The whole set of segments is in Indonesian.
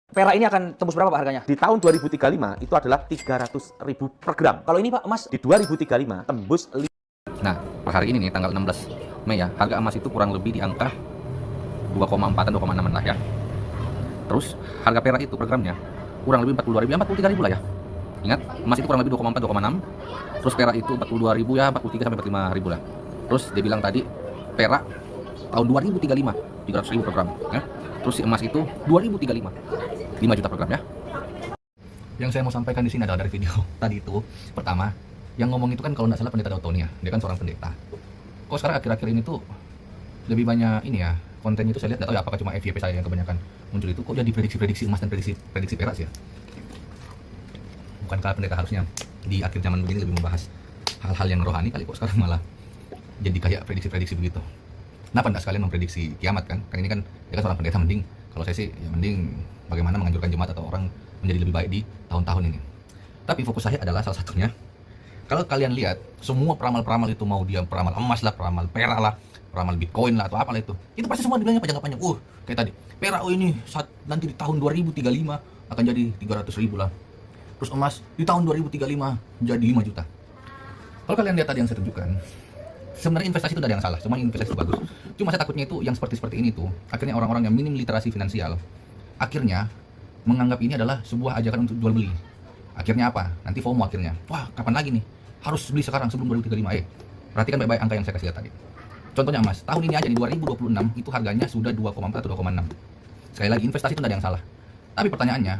Perak ini akan tembus berapa Pak harganya? Di tahun 2035 itu adalah 300.000 per gram. Kalau ini Pak, emas Di 2035 tembus Nah, per hari ini nih tanggal 16 Mei ya, harga emas itu kurang lebih di angka 2,4 dan 2,6 lah ya. Terus harga perak itu per gramnya kurang lebih 42.000 ya 43.000 lah ya. Ingat, emas itu kurang lebih 2,4 2,6. Terus perak itu 42.000 ya 43 sampai 45.000 lah. Terus dia bilang tadi perak tahun 2035 300.000 per gram ya. Terus si emas itu 2035 5 juta per gram ya. Yang saya mau sampaikan di sini adalah dari video tadi itu, pertama, yang ngomong itu kan kalau nggak salah pendeta Dautoni ya, dia kan seorang pendeta. Kok sekarang akhir-akhir ini tuh lebih banyak ini ya, kontennya itu saya lihat, nggak tahu ya apakah cuma FYP saya yang kebanyakan muncul itu, kok jadi prediksi-prediksi emas dan prediksi perak sih ya. Bukankah pendeta harusnya di akhir zaman begini lebih membahas hal-hal yang rohani, kali kok sekarang malah jadi kayak prediksi-prediksi begitu. Kenapa nggak sekalian memprediksi kiamat kan? Kan ini kan dia kan seorang pendeta, mending kalau saya sih ya mending bagaimana menganjurkan jemaat atau orang menjadi lebih baik di tahun-tahun ini. Tapi fokus saya adalah salah satunya, kalau kalian lihat semua peramal-peramal itu, mau dia peramal emas lah, peramal perak lah, peramal bitcoin lah atau apalah itu pasti semua dibilangnya panjang-panjang. Kayak tadi perak, ini saat nanti di tahun 2035 akan jadi 300.000 lah. Terus emas di tahun 2035 jadi 5 juta. Kalau kalian lihat tadi yang saya tunjukkan, sebenarnya investasi itu tidak ada yang salah, semua investasi itu bagus. Cuma saya takutnya itu yang seperti ini tuh, akhirnya orang-orang yang minim literasi finansial akhirnya menganggap ini adalah sebuah ajakan untuk jual beli. Akhirnya apa? Nanti FOMO akhirnya. Wah, kapan lagi nih? Harus beli sekarang sebelum 2035. Perhatikan baik-baik angka yang saya kasih lihat tadi. Contohnya emas, tahun ini aja di 2026 itu harganya sudah 2,4 atau 2,6. Sekali lagi, investasi itu tidak ada yang salah. Tapi pertanyaannya,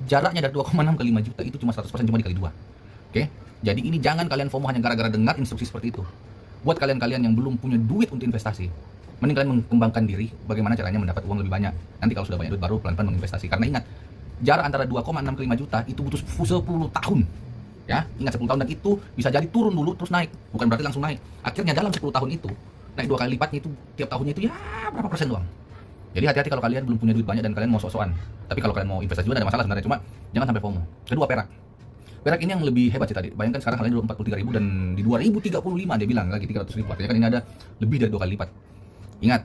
jaraknya dari 2,6 ke 5 juta itu cuma 100%, cuma dikali 2. Oke? Jadi ini jangan kalian FOMO hanya gara-gara dengar instruksi seperti itu. Buat kalian-kalian yang belum punya duit untuk investasi, mending kalian mengembangkan diri bagaimana caranya mendapat uang lebih banyak. Nanti kalau sudah banyak duit baru pelan-pelan menginvestasi. Karena ingat, jarak antara 2,6 ke 5 juta itu butuh 10 tahun. Ya, ingat 10 tahun, dan itu bisa jadi turun dulu terus naik. Bukan berarti langsung naik. Akhirnya dalam 10 tahun itu naik 2 kali lipatnya, itu tiap tahunnya itu ya berapa persen doang. Jadi hati-hati kalau kalian belum punya duit banyak dan kalian mau sok-sokan. Tapi kalau kalian mau investasi juga tidak ada masalah sebenarnya, cuma jangan sampai FOMO. Kedua, perak. Perak ini yang lebih hebat sih tadi. Bayangkan sekarang harganya 43.000 dan di 2035 dia bilang lagi 300.000. Artinya kan ini ada lebih dari 2 kali lipat. Ingat,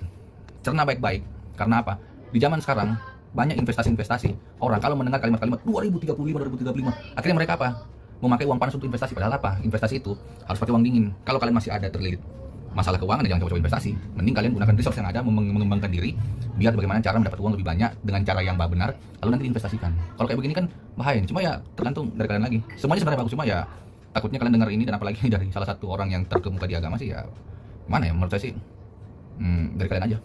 cerna baik-baik. Karena apa? Di zaman sekarang banyak investasi-investasi. Orang kalau mendengar kalimat-kalimat 2035, akhirnya mereka apa? Memakai uang panas untuk investasi. Padahal apa? Investasi itu harus pakai uang dingin. Kalau kalian masih ada terlilit masalah keuangan, ya jangan coba-coba investasi. Mending kalian gunakan resource yang ada, mengembangkan diri, biar bagaimana cara mendapat uang lebih banyak dengan cara yang benar, lalu nanti diinvestasikan. Kalau kayak begini kan bahaya. Cuma ya tergantung dari kalian lagi. Semuanya sebenarnya bagus, cuma ya takutnya kalian dengar ini dan apalagi dari salah satu orang yang terkemuka di agama sih, ya mana ya, menurut saya sih dari kalian aja.